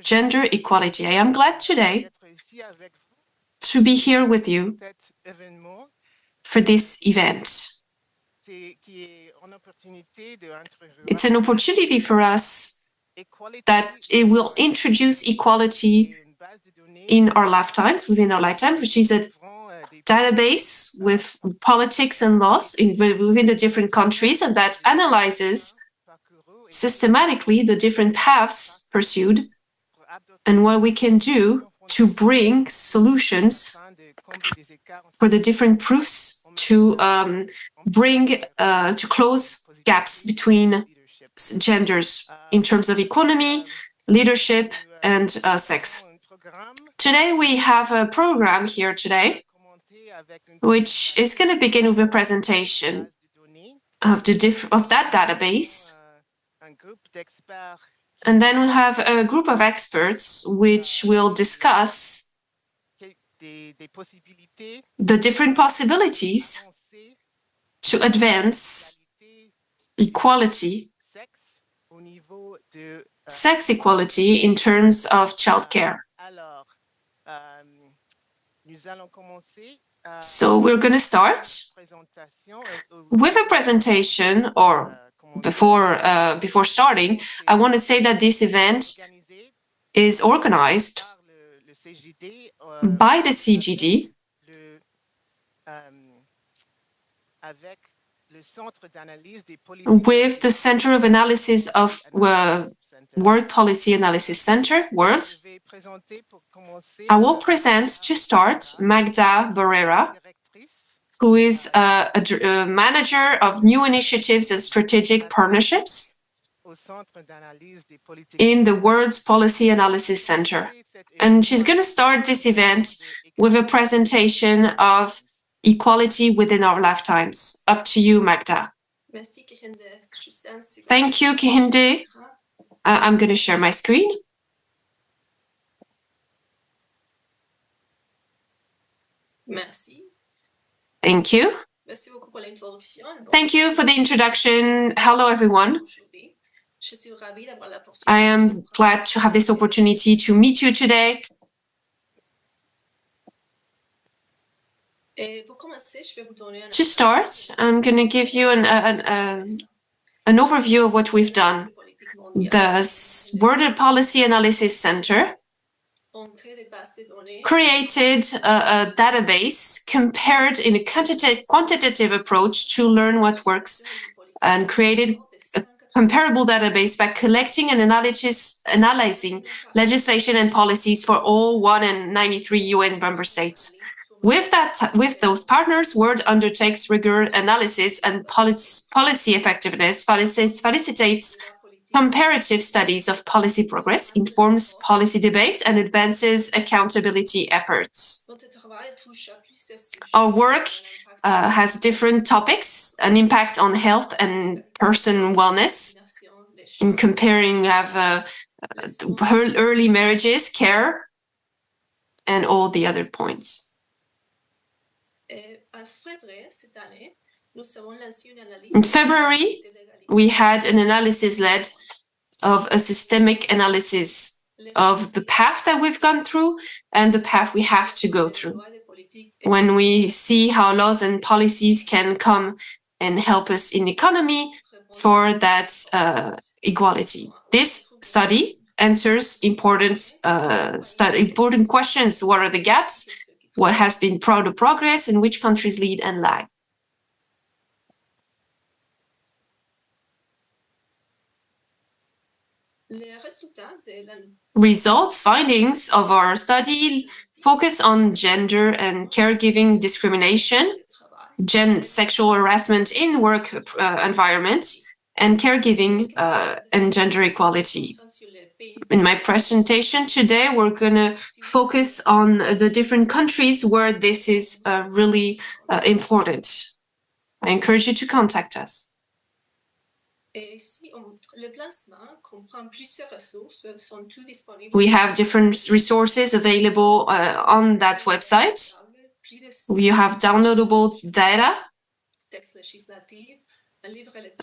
gender equality. I am glad today to be here with you for this event. It's an opportunity for us that it will introduce equality in our lifetimes, within our lifetime, which is a database with politics and laws within the different countries, and that analyzes systematically the different paths pursued and what we can do to bring solutions for the different proofs to close gaps between genders in terms of economy, leadership, and sex. Today we have a program here today, which is going to begin with a presentation of that database. And then we'll have a group of experts which will discuss the different possibilities to advance equality, sex equality in terms of childcare. So we're going to start with a presentation, or before starting, I want to say that this event is organized by the CGD with the Center of Analysis of World Policy Analysis Center, World. I will present to start Magda Barrera, who is a manager of new initiatives and strategic partnerships in the World's Policy Analysis Center. And she's going to start this event with a presentation of equality within our lifetimes. Up to you, Magda. Thank you, Kehinde. I'm going to share my screen. Merci. Thank you. Thank you for the introduction. Hello, everyone. I am glad to have this opportunity to meet you today. To start, I'm going to give you an overview of what we've done. The World Policy Analysis Center created a database compared in a quantitative approach to learn what works, and created a comparable database by collecting and analyzing legislation and policies for all 193 UN member states. With those partners, World undertakes rigorous analysis and policy effectiveness, facilitates comparative studies of policy progress, informs policy debates, and advances accountability efforts. Our work has different topics: an impact on health and person wellness. In comparing, we have early marriages, care, and all the other points. In February, we had an analysis led of a systemic analysis of the path that we've gone through and the path we have to go through when we see how laws and policies can come and help us in economy for that equality. This study answers important questions. What are the gaps? What has been proud of progress, and which countries lead and lag? Findings of our study focus on gender and caregiving discrimination, sexual harassment in work environment, and caregiving and gender equality. In my presentation today, we're going to focus on the different countries where this is really important. I encourage you to contact us. We have different resources available on that website. You have downloadable data,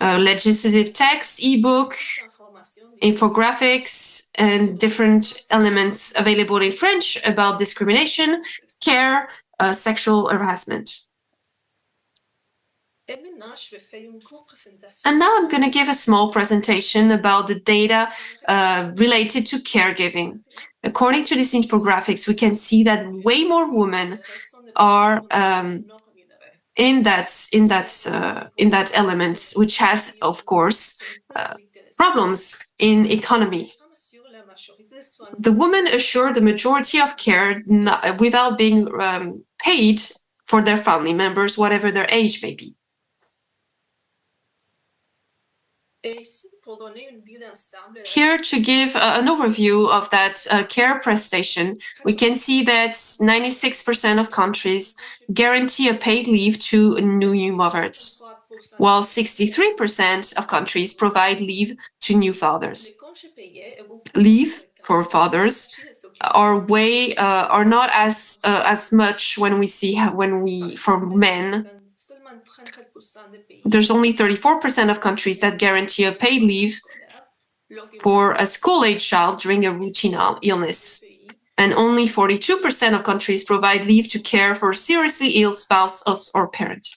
legislative text, ebook, infographics and different elements available in French about discrimination, care, sexual harassment. And now I'm going to give a small presentation about the data related to caregiving. According to these infographics, we can see that way more women are in that element, which has, of course, problems in economy. The women assure the majority of care without being paid for their family members, whatever their age may be. Here to give an overview of that care prestation, we can see that 96% of countries guarantee a paid leave to new mothers, while 63% of countries provide leave to new fathers. Leave for fathers are not as much for men. There's only 34% of countries that guarantee a paid leave for a school-age child during a routine illness. And only 42% of countries provide leave to care for a seriously ill spouse or parent.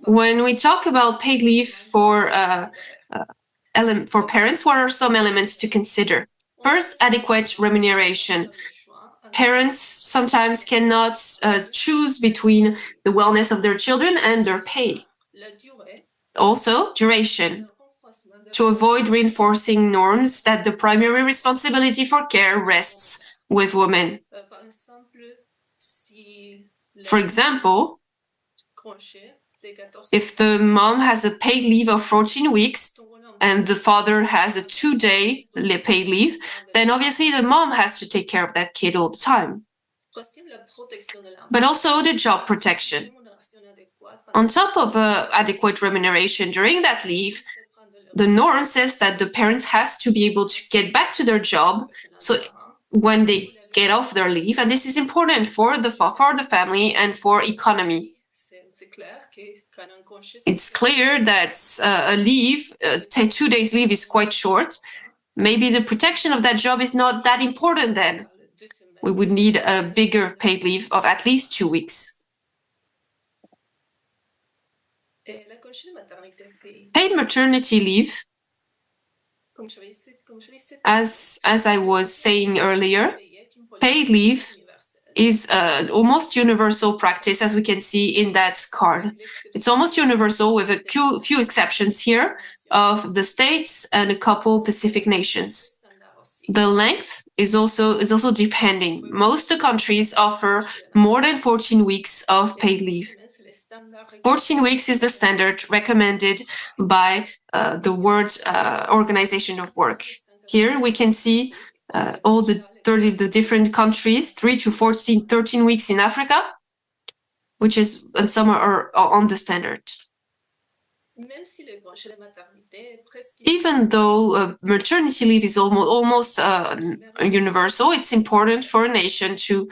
When we talk about paid leave for parents, what are some elements to consider? First, adequate remuneration. Parents sometimes cannot choose between the wellness of their children and their pay. Also, duration. To avoid reinforcing norms that the primary responsibility for care rests with women. For example, if the mom has a paid leave of 14 weeks and the father has a 2-day paid leave, then obviously the mom has to take care of that kid all the time. But also the job protection. On top of adequate remuneration during that leave, the norm says that the parents has to be able to get back to their job so when they get off their leave, and this is important for the family and for economy. It's clear that a leave, 2 days leave is quite short. Maybe the protection of that job is not that important then. We would need a bigger paid leave of at least 2 weeks. Paid maternity leave, as I was saying earlier, paid leave is almost universal practice, as we can see in that card. It's almost universal with a few exceptions here of the states and a couple Pacific nations. The length is also depending. Most countries offer more than 14 weeks of paid leave. 14 weeks is the standard recommended by the World Organization of Work. Here we can see all the different countries, 3 to 13 weeks in Africa, and some are on the standard. Even though maternity leave is almost universal, it's important for a nation to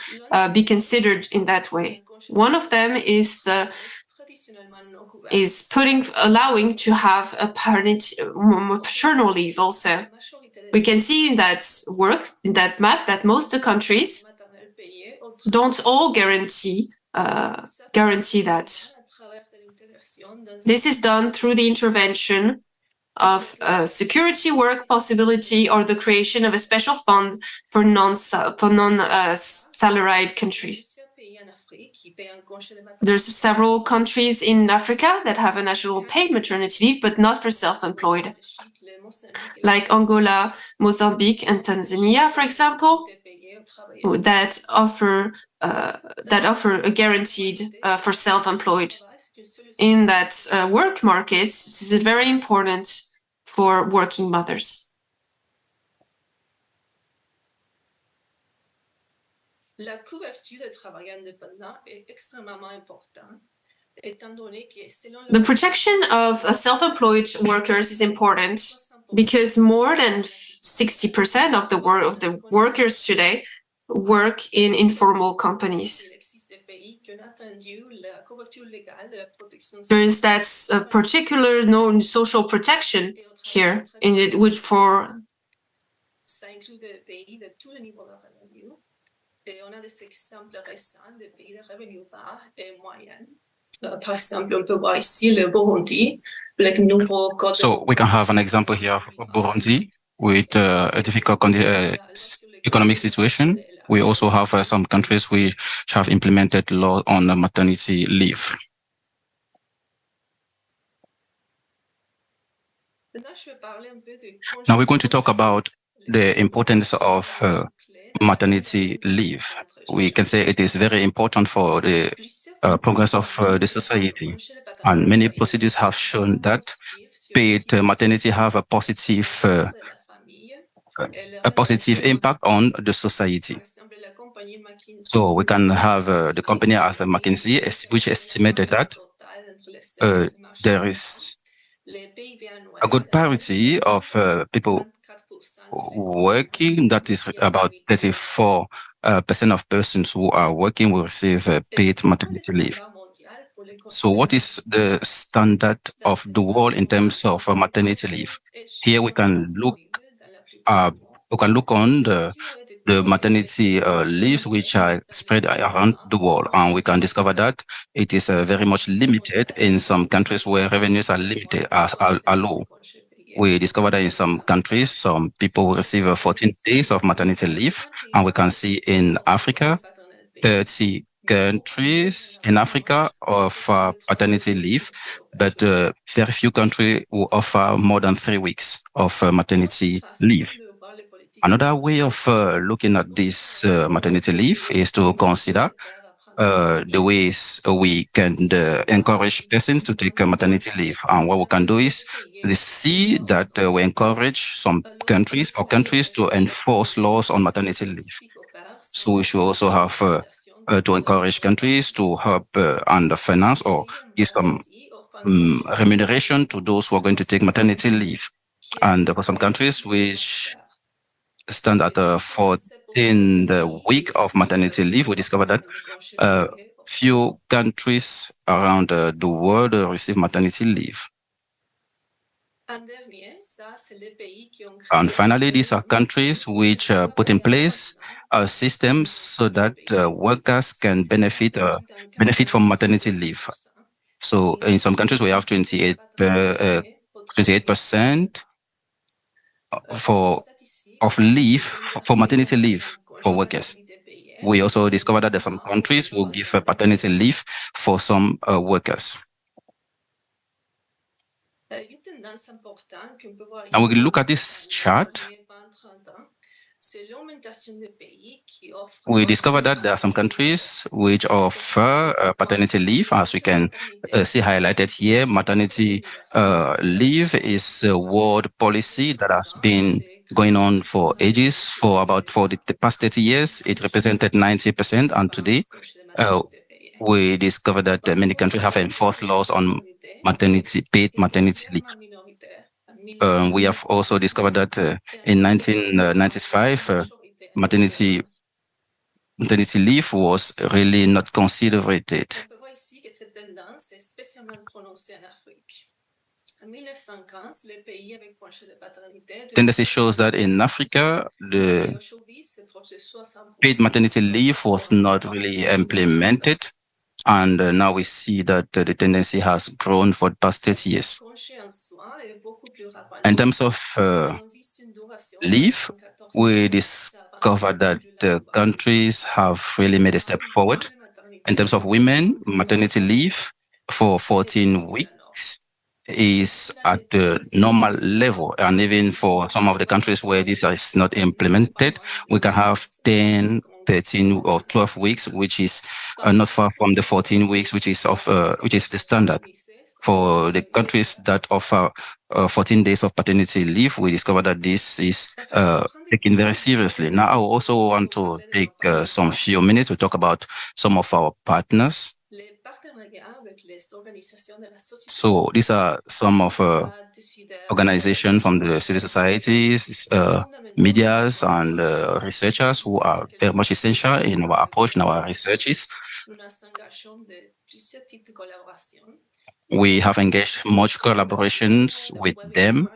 be considered in that way. One of them is allowing to have a paternal leave also. We can see in that map, that most countries don't all guarantee that. This is done through the intervention of security work possibility or the creation of a special fund for non-salaried countries. There's several countries in Africa that have a national paid maternity leave, but not for self-employed, like Angola, Mozambique, and Tanzania, for example, that offer a guaranteed for self-employed. In that work market, this is very important for working mothers. La couverture des travailleurs indépendants est extrêmement importante. The protection of self-employed workers is important because more than 60% of the workers today work in informal companies. There is that particular known social protection here in it, which for ça inclut des pays de tous les niveaux de revenus. Et on a des exemples récents de pays de revenus bas et moyens. Par exemple, on peut voir ici le Burundi, le nouveau code. So we can have an example here of Burundi with a difficult economic situation. We also have some countries which have implemented law on maternity leave. Now we're going to talk about the importance of maternity leave. We can say it is very important for the progress of the society. And many procedures have shown that paid maternity have a positive impact on the society. So we can have the company as a McKinsey, which estimated that there is a good parity of people working. That is about 34% of persons who are working will receive paid maternity leave. So what is the standard of the world in terms of maternity leave? Here we can look on the maternity leaves which are spread around the world, and we can discover that it is very much limited in some countries where revenues are limited, are low. We discover that in some countries, some people receive 14 days of maternity leave, and we can see in Africa, 30 countries in Africa offer paternity leave, but very few countries will offer more than 3 weeks of maternity leave. Another way of looking at this maternity leave is to consider the ways we can encourage persons to take maternity leave. And what we can do is we see that we encourage some countries to enforce laws on maternity leave. So we should also have to encourage countries to help and finance or give some remuneration to those who are going to take maternity leave. And for some countries which stand at the 14th week of maternity leave, we discovered that few countries around the world receive maternity leave. And finally, these are countries which put in place systems so that workers can benefit from maternity leave. So in some countries, we have 28% of leave for maternity leave for workers. We also discovered that some countries will give paternity leave for some workers. And we look at this chart. We discovered that there are some countries which offer paternity leave, as we can see highlighted here. Maternity leave is a world policy that has been going on for ages, for the past 30 years. It represented 90%, and today we discovered that many countries have enforced laws on paid maternity leave. We have also discovered that in 1995, maternity leave was really not considered. Tendency shows that in Africa, the paid maternity leave was not really implemented. And now we see that the tendency has grown for the past 30 years. In terms of leave, we discovered that the countries have really made a step forward. In terms of women, maternity leave for 14 weeks is at the normal level. And even for some of the countries where this is not implemented, we can have 10, 13 or 12 weeks, which is not far from the 14 weeks, which is the standard. For the countries that offer 14 days of paternity leave, we discovered that this is taken very seriously. Now, I also want to take some few minutes to talk about some of our partners. So these are some of organizations from the civil societies, medias, and researchers who are very much essential in our approach and our researches. We have engaged much collaborations with them,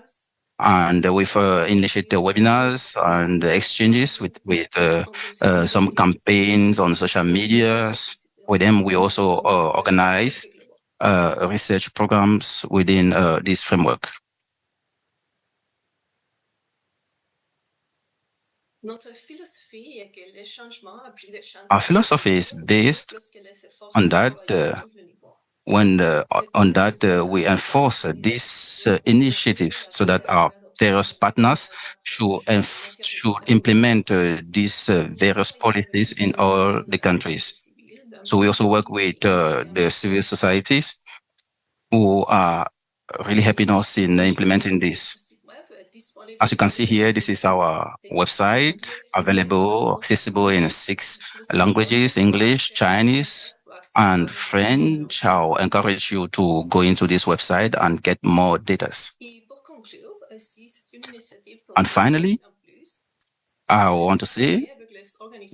and we've initiated webinars and exchanges with some campaigns on social media. With them, we also organize research programs within this framework. Our philosophy is based on that. We enforce these initiatives so that our various partners should implement these various policies in all the countries. So we also work with the civil societies who are really helping us in implementing this. As you can see here, this is our website, available, accessible in 6 languages: English, Chinese, and French. I'll encourage you to go into this website and get more data. And finally, I want to say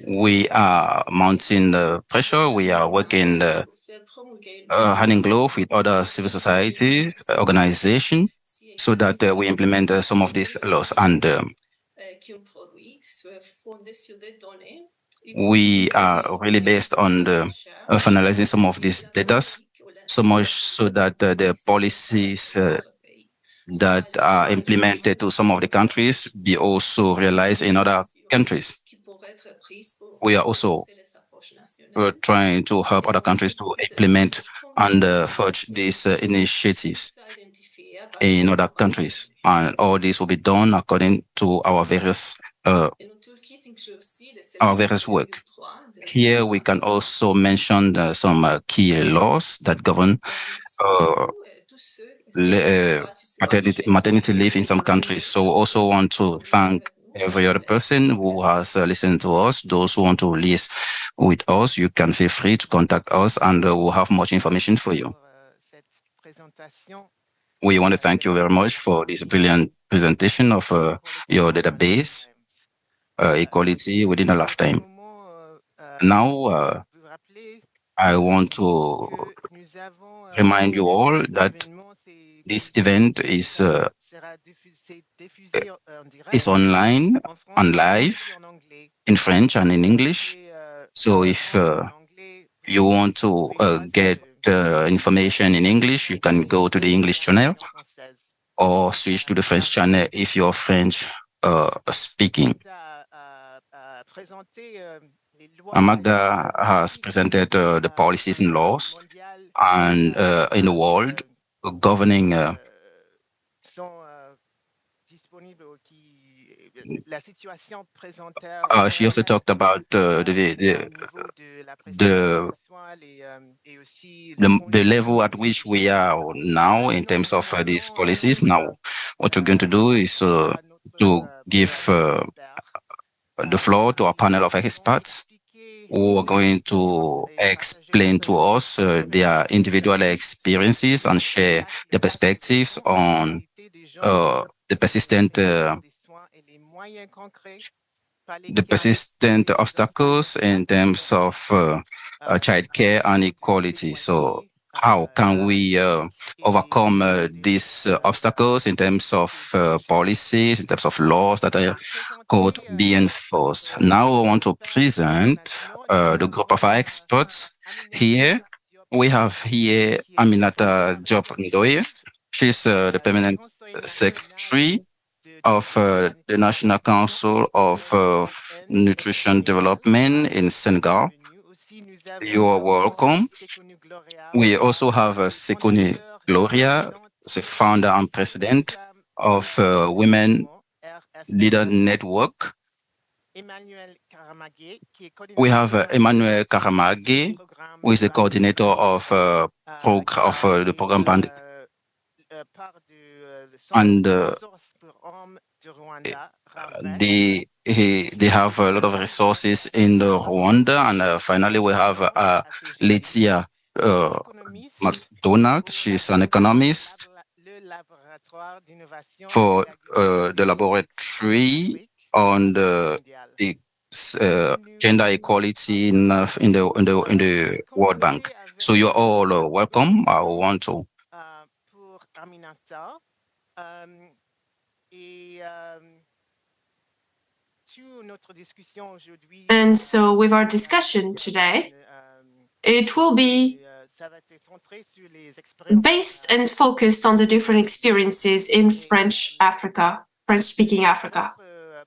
we are mounting the pressure. We are working hand in glove with other civil society organizations so that we implement some of these laws. And we are really based on the finalizing some of these data, so much so that the policies that are implemented to some of the countries be also realized in other countries. We are also trying to help other countries to implement and fudge these initiatives in other countries. And all this will be done according to our various work. Here we can also mention some key laws that govern maternity leave in some countries. So also want to thank every other person who has listened to us. Those who want to liaise with us, you can feel free to contact us, and we'll have much information for you. We want to thank you very much for this brilliant presentation of your database, equality within a lifetime. Now, I want to remind you all that this event is online and live in French and in English. So if you want to get information in English, you can go to the English channel or switch to the French channel if you're French speaking. Magda has presented the policies and laws and in the world governing she also talked about the level at which we are now in terms of these policies. Now, what we're going to do is to give the floor to our panel of experts who are going to explain to us their individual experiences and share their perspectives on the persistent obstacles in terms of childcare and equality. So how can we overcome these obstacles in terms of policies, in terms of laws that are called be enforced? Now I want to present the group of our experts here. We have here Aminata Job Ndoye. She's the permanent secretary of the National Council of Nutrition Development in Senegal. You are welcome. We also have Sekoni Gloria, the founder and president of Women Leader Network. We have Emmanuel Karamage, who is the coordinator of the program and they have a lot of resources in the Rwanda. And finally, we have Letia McDonald. She's an economist for the laboratory on the gender equality in the World Bank. So you're all welcome. I want to. Pour Aminata. Et sur notre discussion aujourd'hui, And so with our discussion today, it will be ça va être centré sur les expériences based and focused on the different experiences in French Africa, French-speaking Africa.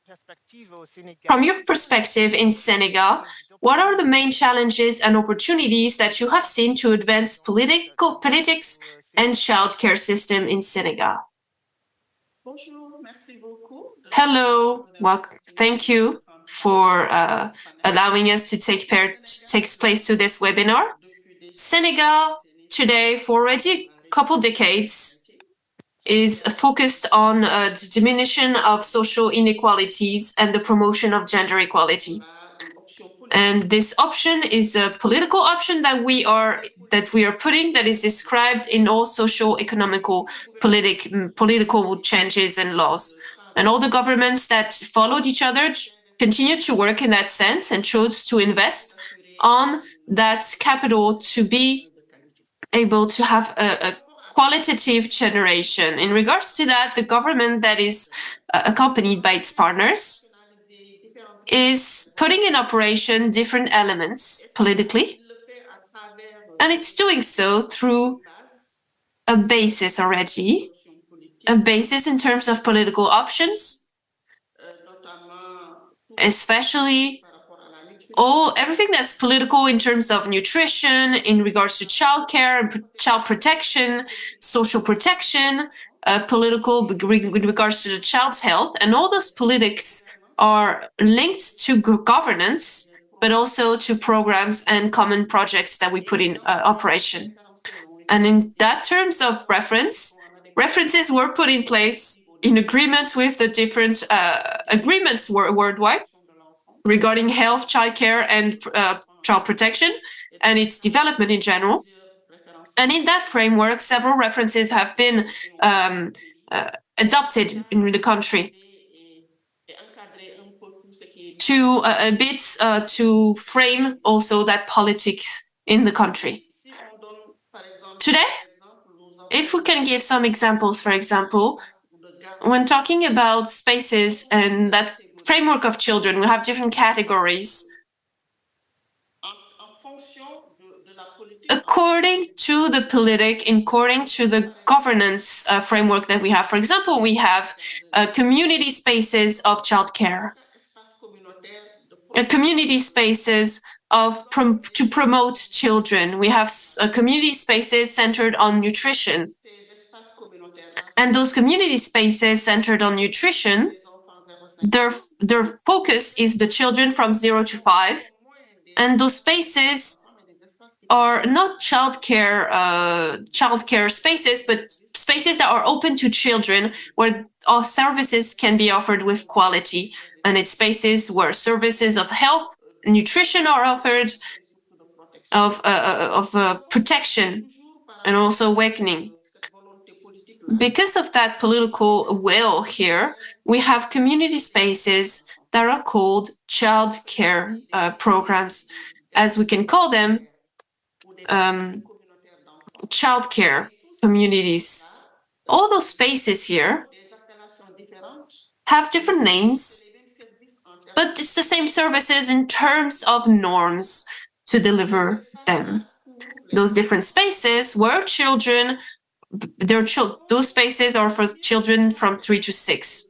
perspective au Sénégal. From your perspective in Senegal, what are the main challenges and opportunities that you have seen to advance politics and childcare system in Senegal? Bonjour, merci beaucoup. Hello, well, thank you for allowing us to take place to this webinar. Senegal today, for already a couple decades, is focused on the diminution of social inequalities and the promotion of gender equality. And this option is a political option that we are putting, that is described in all social, economical, political changes and laws. And all the governments that followed each other continue to work in that sense and chose to invest on that capital to be able to have a qualitative generation. In regards to that, the government that is accompanied by its partners is putting in operation different elements politically, and it's doing so through a basis already, a basis in terms of political options, especially everything that's political in terms of nutrition, in regards to childcare, child protection, social protection, political with regards to the child's health, and all those politics are linked to governance, but also to programs and common projects that we put in operation. And in that terms of references were put in place in agreement with the different agreements worldwide regarding health, childcare, and child protection, and its development in general. And in that framework, several references have been adopted in the country to to frame also that politics in the country. Today, if we can give some examples, for example, when talking about spaces and that framework of children, we have different categories. According to the according to the governance framework that we have. For example, we have community spaces of childcare, community spaces to promote children. We have community spaces centered on nutrition. And those community spaces centered on nutrition, their focus is the children from 0 to 5. And those spaces are not childcare spaces, but spaces that are open to children, where all services can be offered with quality. And it's spaces where services of health, nutrition are offered, of protection, and also awakening. Because of that political will here, we have community spaces that are called childcare programs, as we can call them, childcare communities. All those spaces here have different names, but it's the same services in terms of norms to deliver them. Those different spaces where children, those spaces are for children from 3 to 6.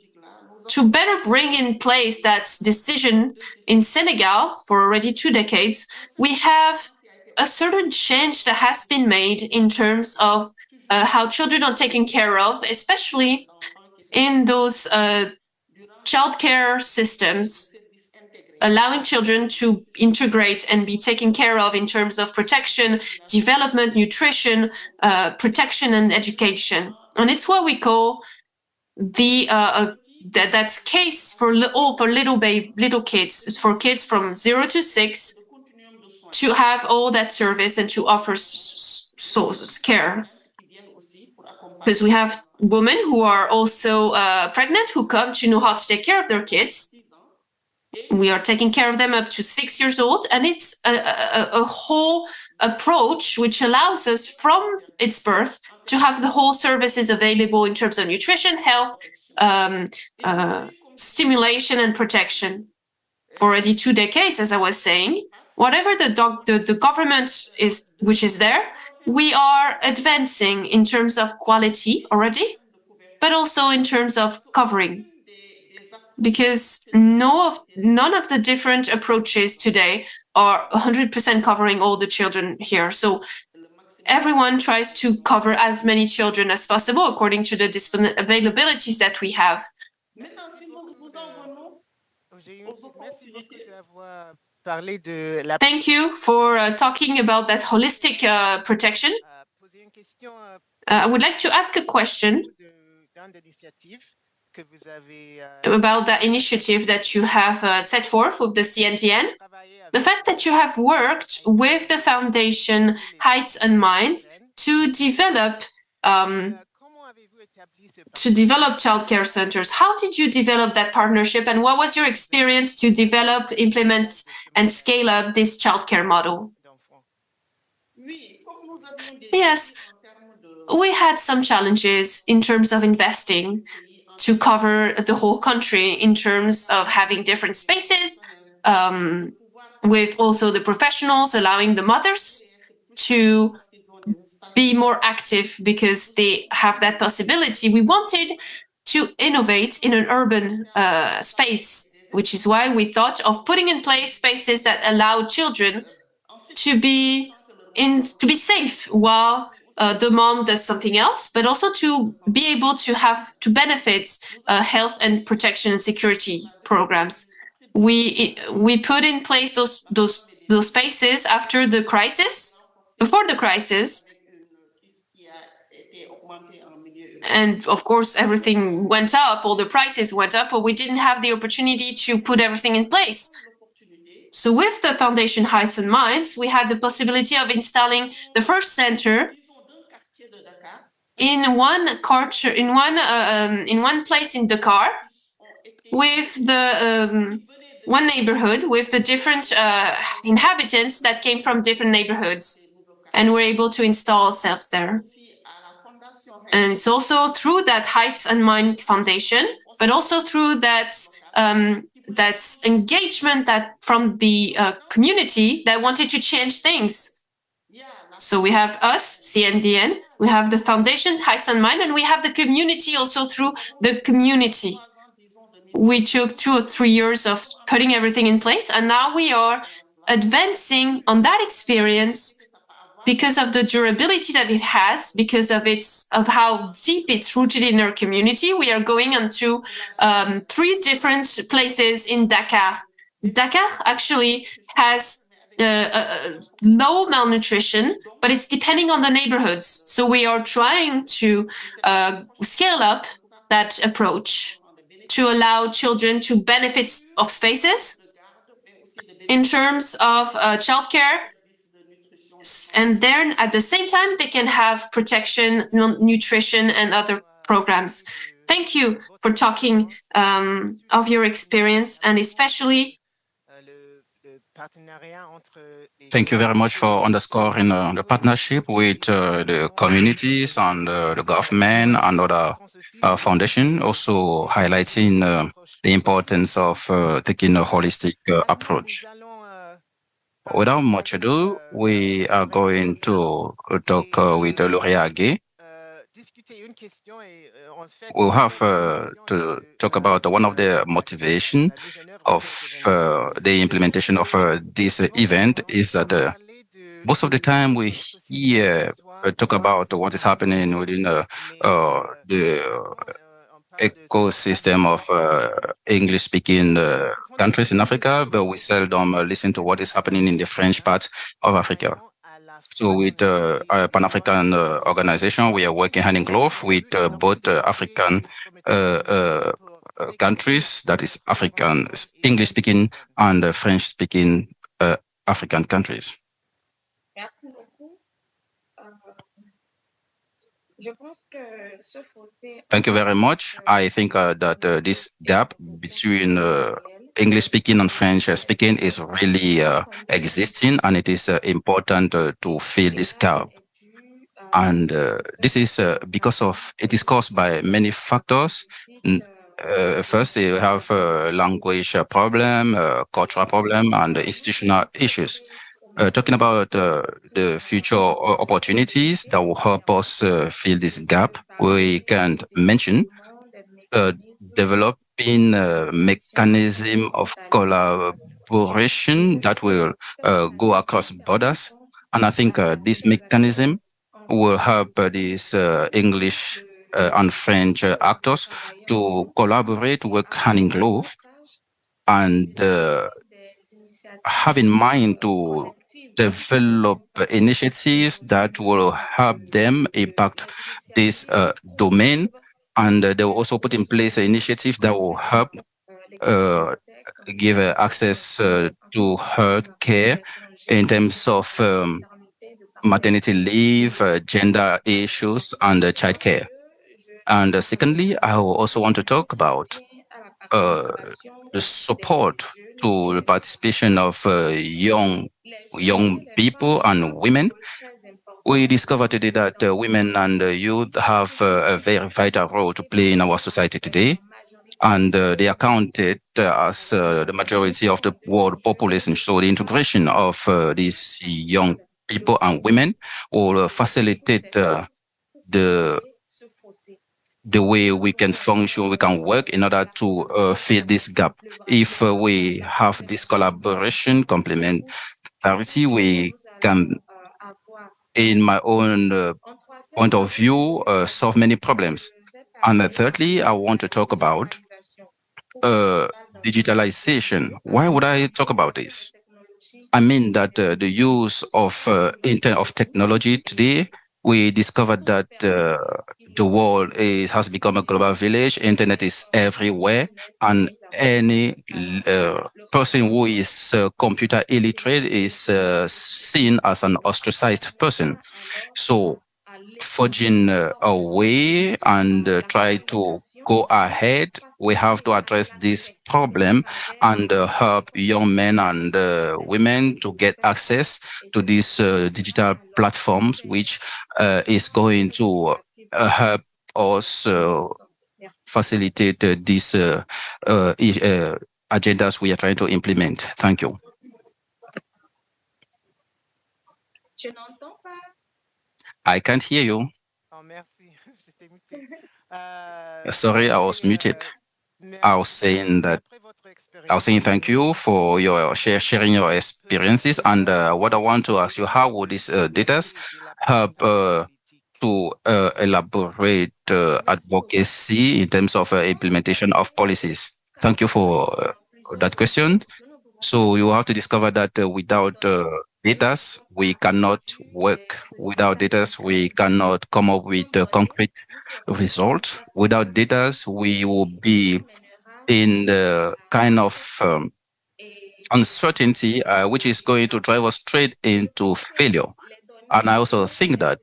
To better bring in place that decision in Senegal for already 2 decades, we have a certain change that has been made in terms of how children are taken care of, especially in those childcare systems, allowing children to integrate and be taken care of in terms of protection, development, nutrition, protection, and education. And it's what we call that's case for little kids, for kids from 0 to 6, to have all that service and to offer care. Because we have women who are also pregnant, who come to know how to take care of their kids. We are taking care of them up to 6 years old, and it's a whole approach which allows us from its birth to have the whole services available in terms of nutrition, health, stimulation, and protection. For already 2 decades, as I was saying, whatever the government is which is there, we are advancing in terms of quality already, but also in terms of covering, because none of the different approaches today are 100% covering all the children here. So everyone tries to cover as many children as possible according to the availabilities that we have. Thank you for talking about that holistic protection. I would like to ask a question about that initiative that you have set forth with the CNTN. The fact that you have worked with the foundation Heights and Minds to develop childcare centers. How did you develop that partnership, and what was your experience to develop, implement, and scale up this childcare model? Yes, we had some challenges in terms of investing to cover the whole country, in terms of having different spaces, with also the professionals allowing the mothers to be more active because they have that possibility. We wanted to innovate in an urban space, which is why we thought of putting in place spaces that allow children to be safe while the mom does something else, but also to be able to benefit health and protection and security programs. We put in place those spaces after the crisis, before the crisis, and of course everything went up, all the prices went up, but we didn't have the opportunity to put everything in place. So with the Foundation Heights and Minds, we had the possibility of installing the first center in one place in Dakar, with the one neighborhood with the different inhabitants that came from different neighborhoods, and we're able to install ourselves there. And it's also through that Heights and Mind Foundation, but also through that engagement that from the community that wanted to change things. So we have us, CNDN, we have the Foundation Heights and Mind, and we have the community also through the community. We took 2 or 3 years of putting everything in place, and now we are advancing on that experience because of the durability that it has, because of how deep it's rooted in our community. We are going onto 3 different places in Dakar. Dakar actually has low malnutrition, but it's depending on the neighborhoods. So we are trying to scale up that approach to allow children to benefit of spaces in terms of childcare, and then at the same time they can have protection, nutrition, and other programs. Thank you for talking of your experience, and especially thank you very much for underscoring the partnership with the communities and the government and other foundation, also highlighting the importance of taking a holistic approach. Without much ado, we are going to talk with Lauria Gay. We'll have to talk about one of the motivation of the implementation of this event is that most of the time we hear talk about what is happening within the ecosystem of English-speaking countries in Africa, but we seldom listen to what is happening in the French part of Africa. So with our Pan-African organization, we are working hand in glove with both African countries, that is African, English-speaking and French-speaking African countries. Thank you very much. I think that this gap between English speaking and French speaking is really existing, and it is important to fill this gap. And this is because of it is caused by many factors. First, you have language problem, cultural problem, and institutional issues. Talking about the future opportunities that will help us fill this gap, we can mention developing a mechanism of collaboration that will go across borders. And I think this mechanism will help these English and French actors to collaborate, work hand in glove, and have in mind to develop initiatives that will help them impact this domain. And they will also put in place initiatives that will help give access to health care in terms of maternity leave, gender issues, and childcare. And secondly, I will also want to talk about the support to the participation of young people and women. We discovered today that women and youth have a very vital role to play in our society today, and they are counted as the majority of the world population. So the integration of these young people and women will facilitate the way we can function, we can work in order to fill this gap. If we have this collaboration, complementarity, we can, in my own point of view, solve many problems. And thirdly, I want to talk about digitalization. Why would I talk about this? I mean that the use of technology today, we discovered that the world has become a global village. Internet is everywhere, and any person who is computer illiterate is seen as an ostracized person. So forging a way and try to go ahead, we have to address this problem and help young men and women to get access to these digital platforms, which is going to help us facilitate these agendas we are trying to implement. Thank you. I can't hear you. Oh, merci. J'étais muté. Sorry, I was muted. I was saying that I was saying thank you for your sharing your experiences, and what I want to ask you, how would these data help to elaborate advocacy in terms of implementation of policies? Thank you for that question. So you have to discover that without data, we cannot work. Without data, we cannot come up with concrete results. Without data, we will be in the kind of uncertainty which is going to drive us straight into failure. And I also think that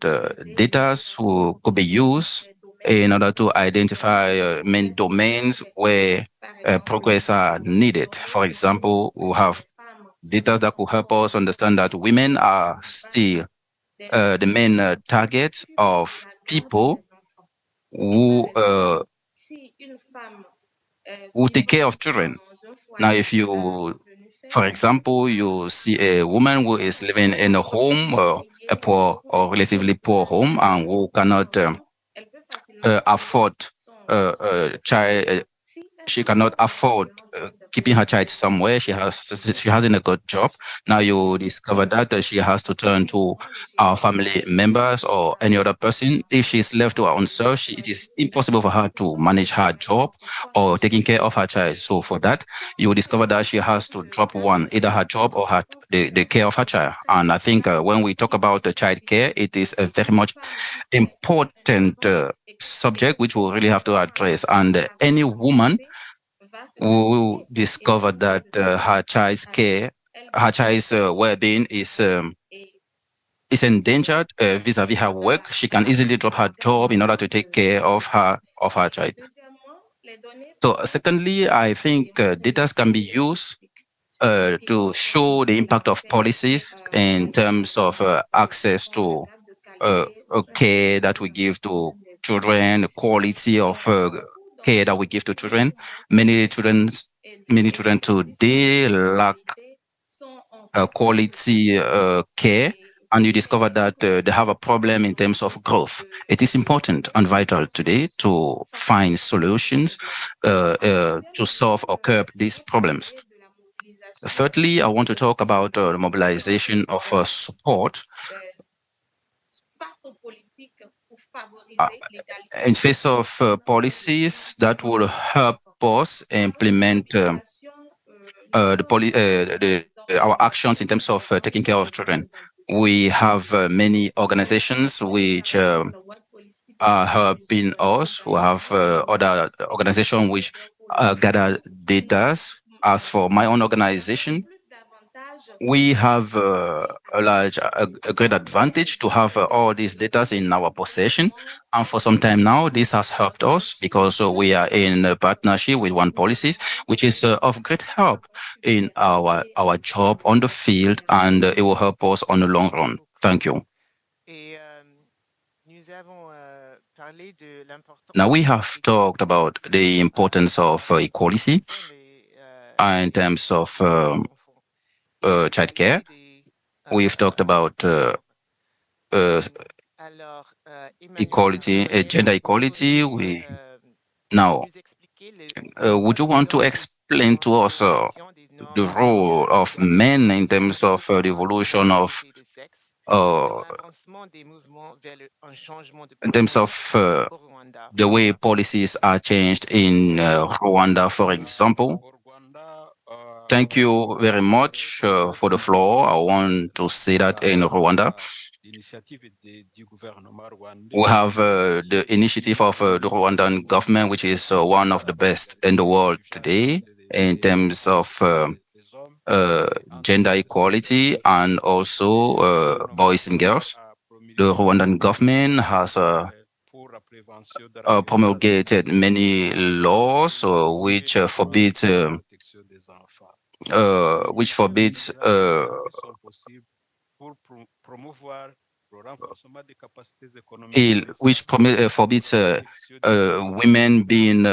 data could be used in order to identify main domains where progress are needed. For example, we have data that could help us understand that women are still the main target of people who take care of children. Now, if you, for example, you see a woman who is living in a home, a poor or relatively poor home, and who cannot afford child, she cannot afford keeping her child somewhere. She hasn't a good job. Now you discover that she has to turn to our family members or any other person. If she's left to her own self, it is impossible for her to manage her job or taking care of her child. So for that, you will discover that she has to drop one, either her job or the care of her child. And I think when we talk about the child care, it is a very much important subject which we'll really have to address. And any woman who discover that her child's care, her child's well-being is endangered vis-a-vis her work, she can easily drop her job in order to take care of her child. So secondly, I think data can be used to show the impact of policies in terms of access to care that we give to children, the quality of care that we give to children. Many children today lack quality care, and you discover that they have a problem in terms of growth. It is important and vital today to find solutions to solve or curb these problems. Thirdly, I want to talk about the mobilization of support uh, in face of policies that will help us implement our actions in terms of taking care of children. We have many organizations which are helping us. We have other organizations which gather data. As for my own organization, we have a great advantage to have all these data in our possession. And for some time now, this has helped us because we are in a partnership with One Policies, which is of great help in our job on the field, and it will help us on the long run. Thank you. Et nous avons parlé de l'importance Now, we have talked about the importance of equality in terms of childcare. We've talked about equality, gender equality. Now, would you want to explain to us the role of men in terms of the evolution of in terms of the way policies are changed in Rwanda, for example? Thank you very much for the floor. I want to say that in Rwanda, we have the initiative of the Rwandan government, which is one of the best in the world today in terms of gender equality and also boys and girls. The Rwandan government has promulgated many laws which forbids forbids women being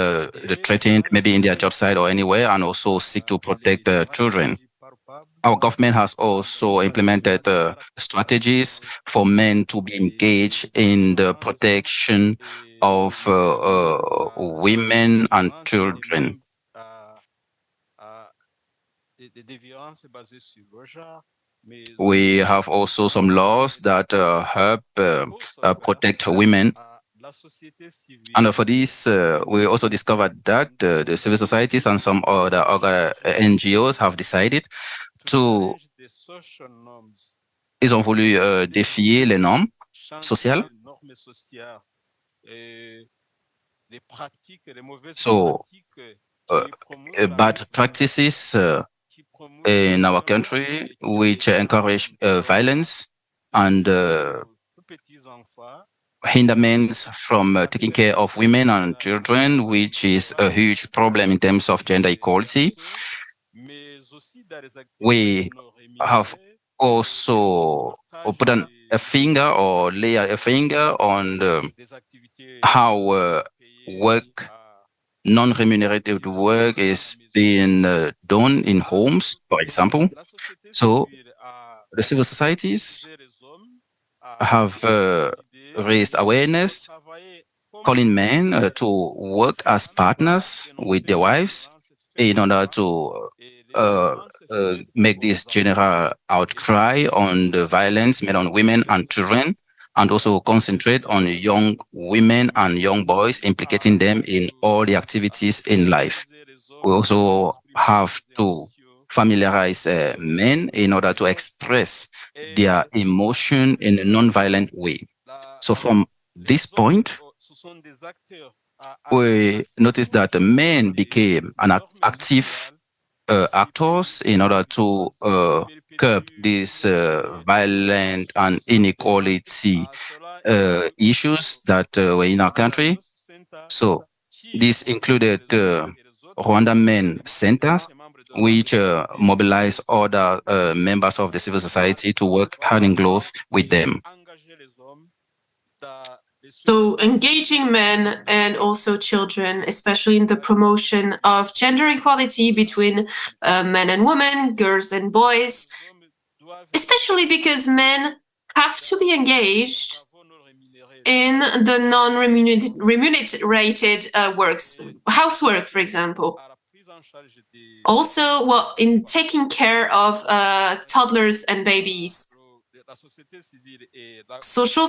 threatened maybe in their job site or anywhere, and also seek to protect children. Our government has also implemented strategies for men to be engaged in the protection of women and children. We have also some laws that help protect women. And for this, we also discovered that the civil societies and some other NGOs have decided ils ont voulu défier les normes sociales. So, bad practices in our country which encourage violence and hindrance from taking care of women and children, which is a huge problem in terms of gender equality. We have also put a finger or lay a finger on how non-remunerated work is being done in homes, for example. So the civil societies have raised awareness, calling men to work as partners with their wives in order to make this general outcry on the violence made on women and children, and also concentrate on young women and young boys, implicating them in all the activities in life. We also have to familiarize men in order to express their emotion in a non-violent way. So from this point, we noticed that the men became an active actors in order to curb these violent and inequality issues that were in our country. So This included Rwanda Men Centers, which mobilize other members of the civil society to work hand in glove with them. So engaging men and also children, especially in the promotion of gender equality between men and women, girls and boys, especially because men have to be engaged in the non-remunerated works, housework, for example. Also, well, in taking care of toddlers and babies. Civil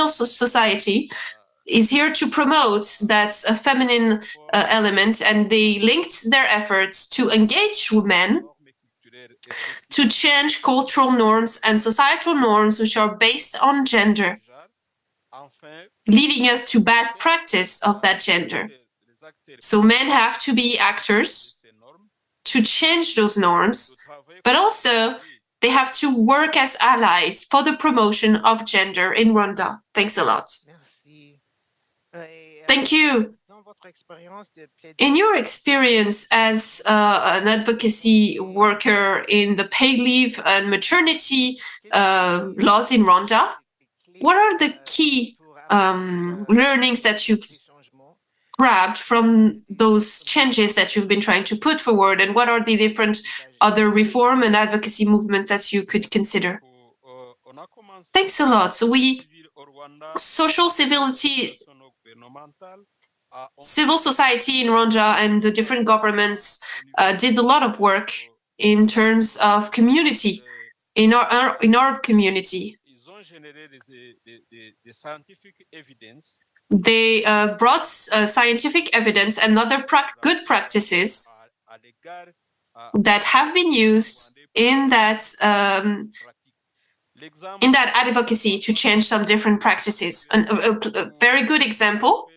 society is here to promote that a feminine element, and they linked their efforts to engage women to change cultural norms and societal norms which are based on gender, leading us to bad practice of that gender. So men have to be actors to change those norms, but also they have to work as allies for the promotion of gender in Rwanda. Thanks a lot. Thank you. In your experience as an advocacy worker in the paid leave and maternity laws in Rwanda, what are the key learnings that you've grabbed from those changes that you've been trying to put forward, and what are the different other reform and advocacy movements that you could consider? Thanks a lot. So civil society in Rwanda and the different governments did a lot of work in terms of community, in our community. They brought scientific evidence and other good practices that have been used in that advocacy to change some different practices. A very good example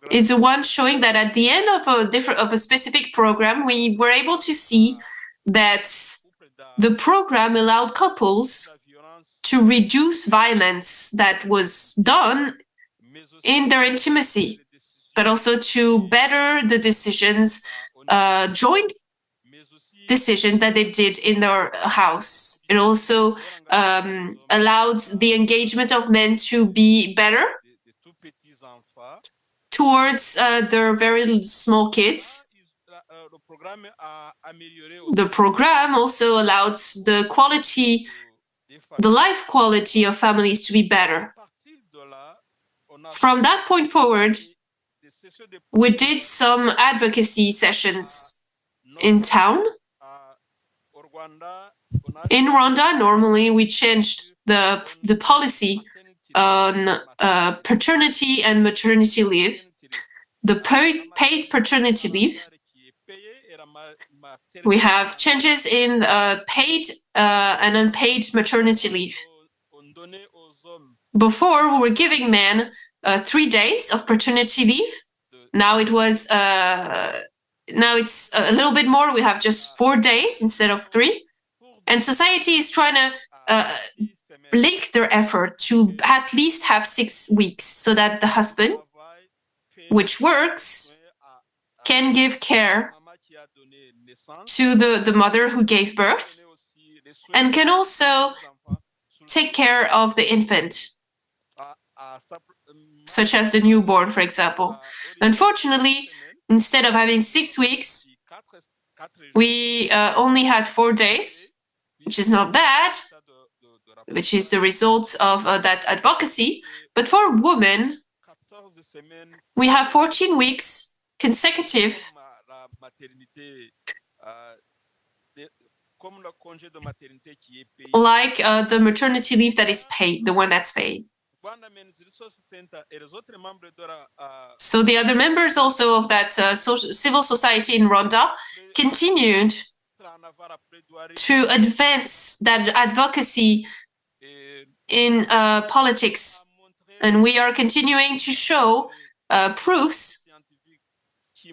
is the one showing that at the end of a specific program, we were able to see that the program allowed couples to reduce violence that was done in their intimacy, but also to better the decisions, joint decision that they did in their house. It also allowed the engagement of men to be better towards their very small kids. The program also allowed the life quality of families to be better. From that point forward, we did some advocacy sessions in town. In Rwanda, normally we changed the policy on paternity and maternity leave, the paid paternity leave. We have changes in paid and unpaid maternity leave. Before, we were giving men 3 days of paternity leave. Now it's a little bit more. We have just 4 days instead of 3. And society is trying to link their effort to at least have 6 weeks so that the husband, which works, can give care to the mother who gave birth and can also take care of the infant, such as the newborn, for example. Unfortunately, instead of having 6 weeks, we only had 4 days, which is not bad, which is the result of that advocacy. But for women, we have 14 weeks consecutive, like the maternity leave that is paid, the one that's paid. So the other members also of that civil society in Rwanda continued to advance that advocacy in politics. And we are continuing to show proofs,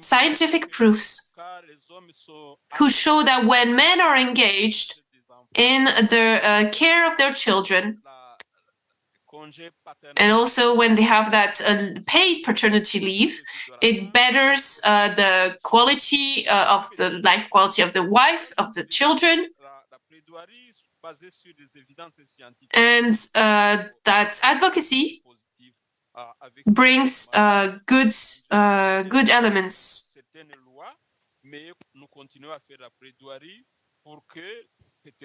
scientific proofs, who show that when men are engaged in the care of their children, And also when they have that paid paternity leave, it betters the quality of the life quality of the wife, of the children. And that advocacy brings good elements.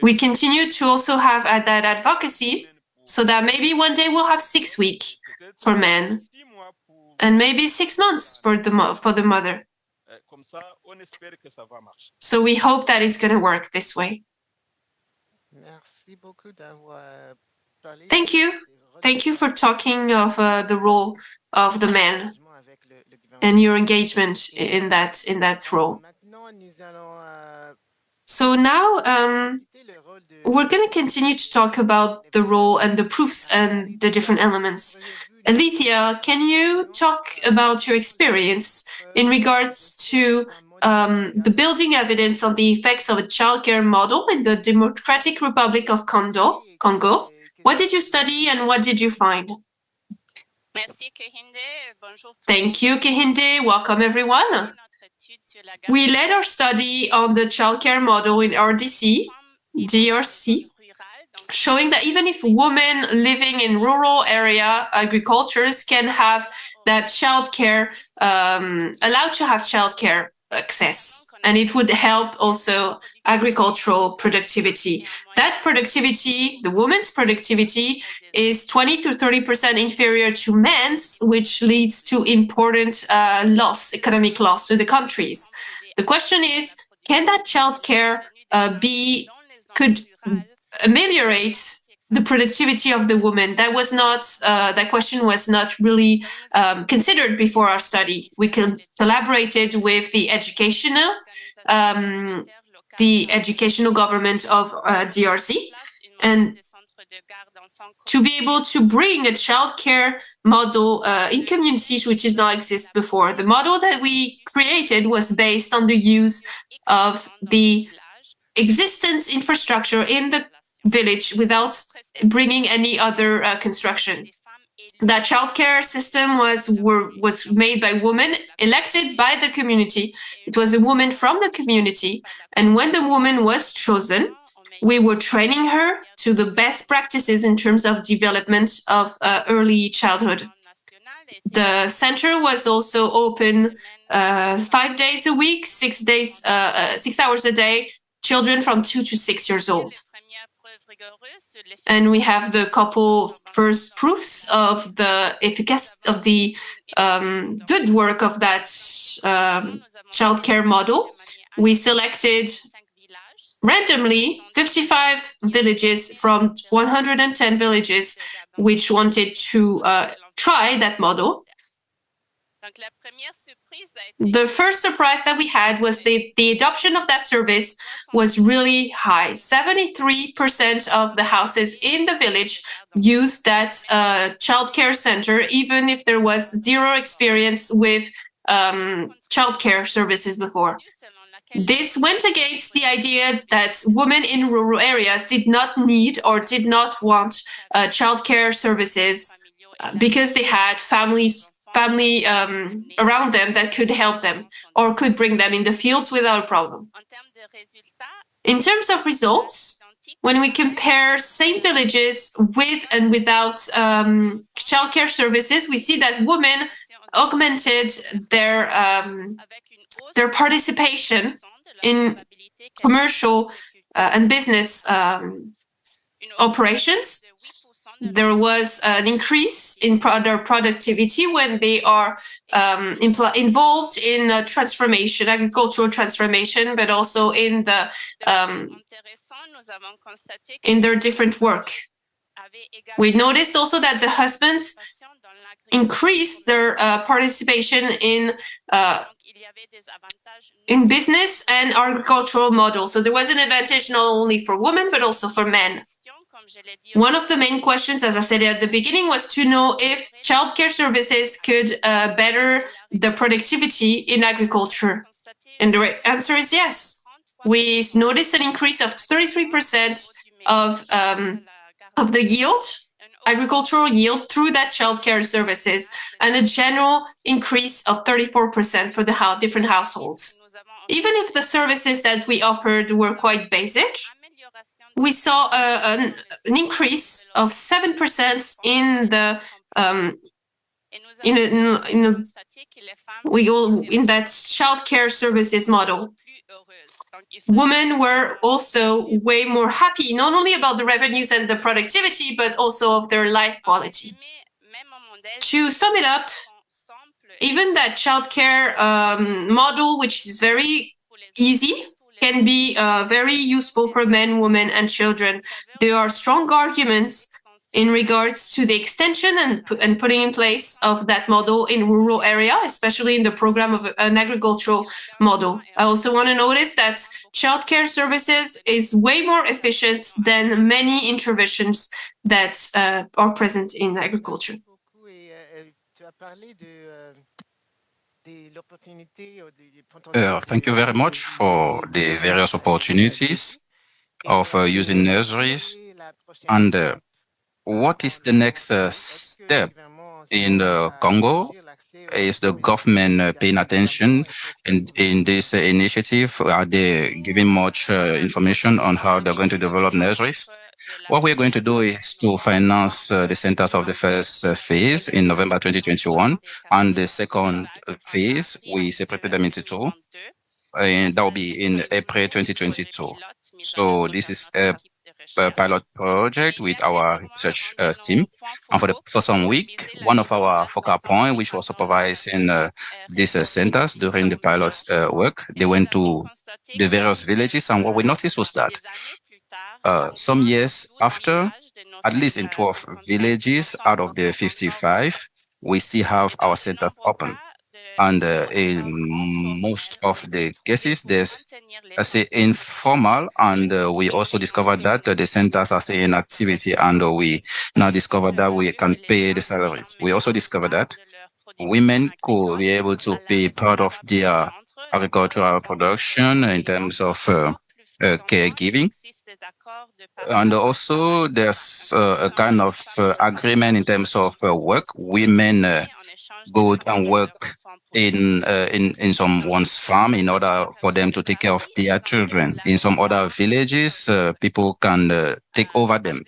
We continue to also have that advocacy so that maybe one day we'll have 6 weeks for men and maybe 6 months for the mother. So we hope that it's going to work this way. Thank you. Thank you for talking of the role of the man and your engagement in that role. So now we're going to continue to talk about the role and the proofs and the different elements. Alethea, can you talk about your experience in regards to the building evidence on the effects of a childcare model in the Democratic Republic of Congo? What did you study and what did you find? Thank you, Kehinde. Welcome, everyone. We led our study on the childcare model in DRC, showing that even if women living in rural area agricultures can have that childcare, allowed to have childcare access, and it would help also agricultural productivity. That productivity, the woman's productivity, is 20 to 30% inferior to men's, which leads to important economic loss to the countries. The question is, can that childcare could ameliorate the productivity of the woman? That question was not really considered before our study. We collaborated with the educational government of DRC, and to be able to bring a childcare model in communities which did not exist before. The model that we created was based on the use of the existence infrastructure in the village without bringing any other construction. That childcare system was made by women elected by the community. It was a woman from the community, and when the woman was chosen, we were training her to the best practices in terms of development of early childhood. The center was also open 5 days a week, 6 hours a day, children from 2 to 6 years old. And we have the couple first proofs of the efficacy of the good work of that childcare model. We selected randomly 55 villages from 110 villages which wanted to try that model. The first surprise that we had was the adoption of that service was really high. 73% of the houses in the village used that childcare center, even if there was zero experience with childcare services before. This went against the idea that women in rural areas did not need or did not want childcare services because they had family around them that could help them or could bring them in the fields without a problem. In terms of results, when we compare same villages with and without childcare services, we see that women augmented their participation in commercial and business operations. There was an increase in their productivity when they are involved in transformation, agricultural transformation, but also in their different work. We noticed also that the husbands increased their participation in business and agricultural models. So there was an advantage not only for women, but also for men. One of the main questions, as I said at the beginning, was to know if childcare services could better the productivity in agriculture. And the answer is yes. We noticed an increase of 33% of the yield agricultural yield through that childcare services, and a general increase of 34% for the different households. Even if the services that we offered were quite basic, we saw an increase of 7% in the in that childcare services model. Women were also way more happy, not only about the revenues and the productivity, but also of their life quality. To sum it up, even that childcare model, which is very easy, can be very useful for men, women, and children. There are strong arguments in regards to the extension and putting in place of that model in rural area, especially in the program of an agricultural model. I also want to notice that childcare services is way more efficient than many interventions that are present in agriculture. Thank you very much for the various opportunities of using nurseries. And what is the next step in Congo? Is the government paying attention in this initiative? Are they giving much information on how they're going to develop nurseries? What we're going to do is to finance the centers of the first phase in November 2021, and the second phase, we separated them into two, and that will be in April 2022. So this is a pilot project with our research team. And for some week, one of our focal point, which was supervising these centers during the pilot's work, they went to the various villages, and what we noticed was that some years after, at least in 12 villages out of the 55, we still have our centers open. And in most of the cases, there's, I say, informal, and we also discovered that the centers are still in activity, and we now discovered that we can pay the salaries. We also discovered that women could be able to pay part of their agricultural production in terms of caregiving. And also there's a kind of agreement in terms of work. Women go and work in someone's farm in order for them to take care of their children. In some other villages, people can take over them.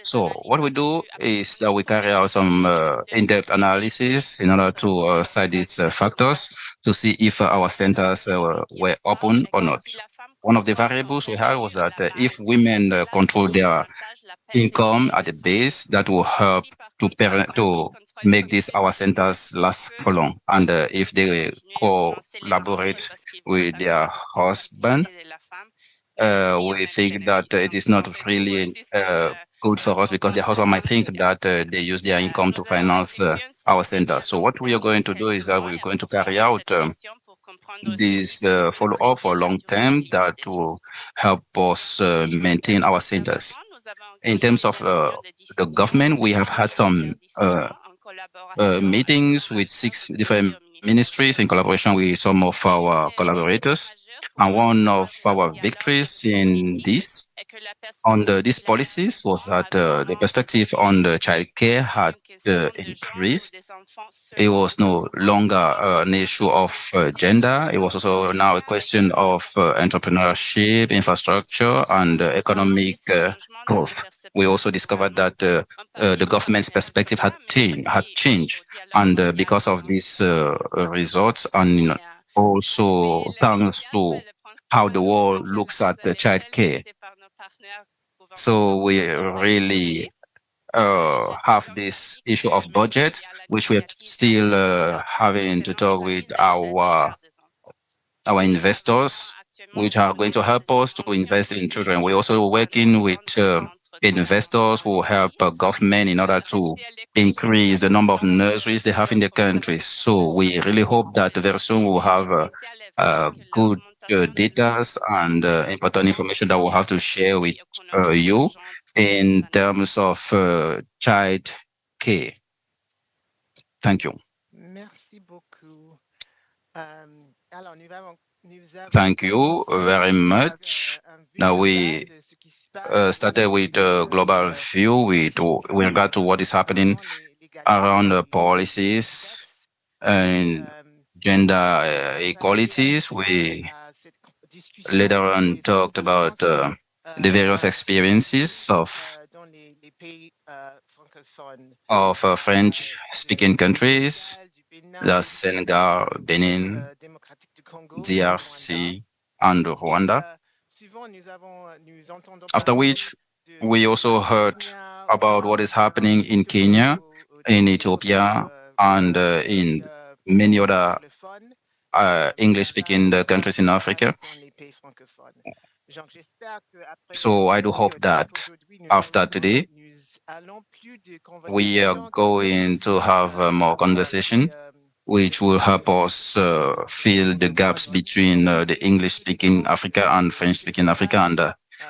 So what we do is that we carry out some in-depth analysis in order to cite these factors to see if our centers were open or not. One of the variables we had was that if women control their income at the base, that will help to make these our centers last for long. And if they collaborate with their husband, we think that it is not really good for us, because the husband might think that they use their income to finance our center. So what we are going to do is that we're going to carry out this follow-up for long term that will help us maintain our centers. In terms of the government, we have had some meetings with 6 different ministries in collaboration with some of our collaborators. And one of our victories in this, under these policies, was that the perspective on the childcare had increased. It was no longer an issue of gender. It was also now a question of entrepreneurship, infrastructure, and economic growth. We also discovered that the government's perspective had changed, and because of these results, and also thanks to how the world looks at the child care. So we really have this issue of budget, which we're still having to talk with our investors, which are going to help us to invest in children. We're also working with investors who help government in order to increase the number of nurseries they have in the country. So we really hope that very soon we'll have good data and important information that we'll have to share with you in terms of child care. Thank you. Merci beaucoup. Thank you very much. Now we started with a global view with regard to what is happening around the policies and gender equalities. We later on talked about the various experiences of French-speaking countries, the Senegal, Benin, DRC, and Rwanda. After which, we also heard about what is happening in Kenya, in Ethiopia, and in many other English-speaking countries in Africa. So I do hope that after today, we are going to have more conversation, which will help us fill the gaps between the English-speaking Africa and French-speaking Africa, and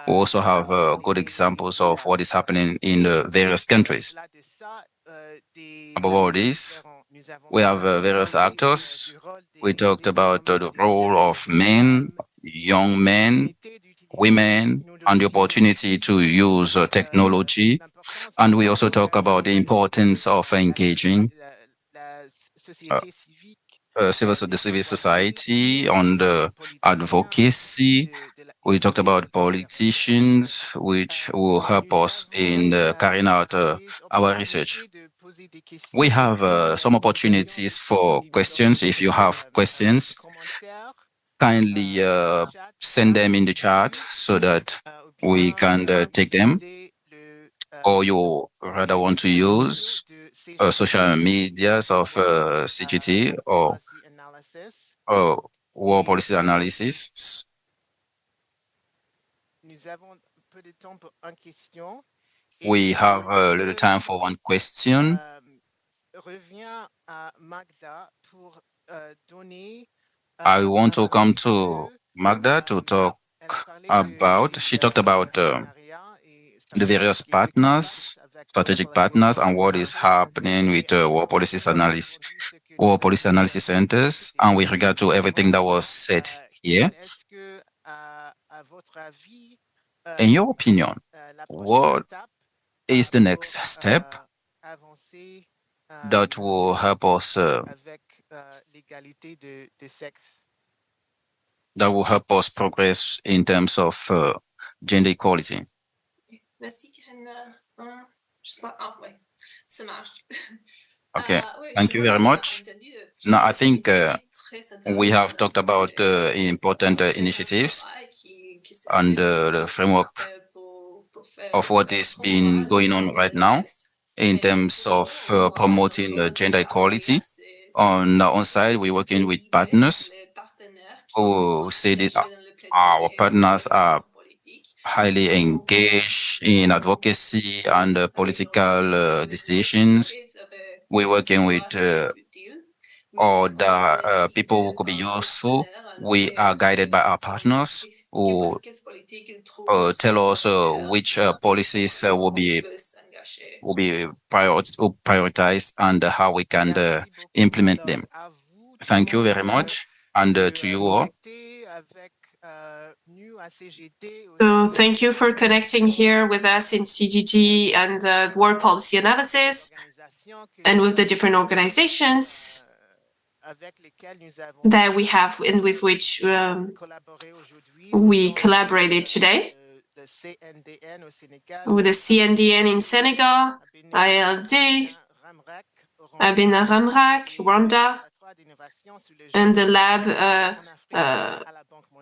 we also have good examples of what is happening in the various countries. Above all this, we have various actors. We talked about the role of men, young men, women, and the opportunity to use technology. And we also talk about the importance of engaging the civil society on the advocacy. We talked about politicians, which will help us in carrying out our research. We have some opportunities for questions. If you have questions, kindly send them in the chat so that we can take them. Or you rather want to use social medias of CGT or war policy analysis. We have a little time for one question. I want to come to Magda to talk about, she talked about the various partners, strategic partners, and what is happening with war policy analysis centers, and with regard to everything that was said here. In your opinion, what is the next step that will help us progress in terms of gender equality? Okay, thank you very much. Now, I think we have talked about important initiatives and the framework of what is being going on right now in terms of promoting gender equality. On our own side, we're working with partners who say that our partners are highly engaged in advocacy and political decisions. We're working with other people who could be useful. We are guided by our partners who tell us which policies will be prioritized and how we can implement them. Thank you very much, and to you all. So thank you for connecting here with us in CGG and war policy analysis, and with the different organizations that we have and with which we collaborated today. With the CNDN in Senegal, ILD, Abena Ramrak, Rwanda, and the lab,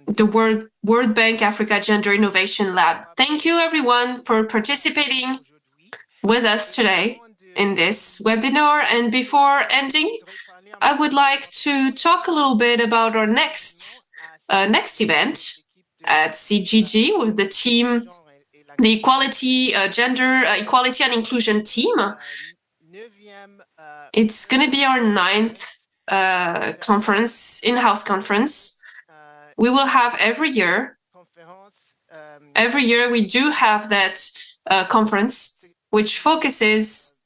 the World Bank Africa Gender Innovation Lab. Thank you everyone for participating with us today in this webinar. And before ending, I would like to talk a little bit about our next event at CGG with the team, the Gender Equality and Inclusion team. It's going to be our 9th conference, in-house conference. We will have every year. Every year we do have that conference, which focuses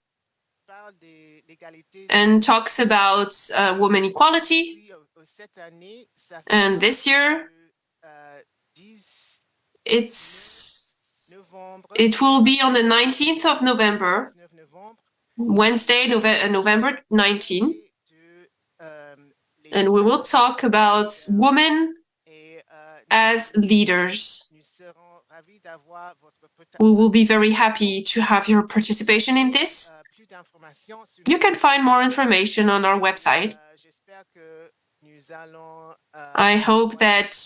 and talks about women equality. And this year, it's It will be on the 19th of November, Wednesday, November 19. And we will talk about women as leaders. We will be very happy to have your participation in this. You can find more information on our website. I hope that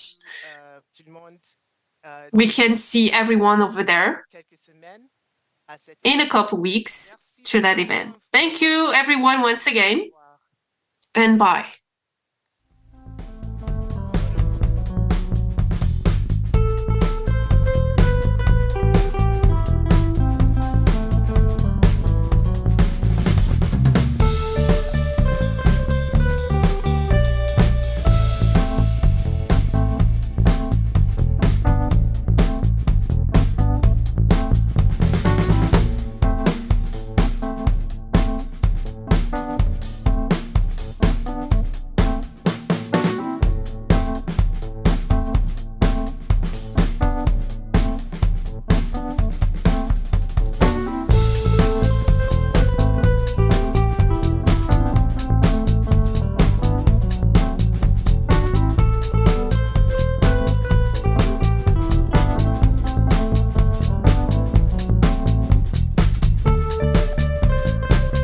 we can see everyone over there in a couple weeks to that event. Thank you, everyone, once again, and bye.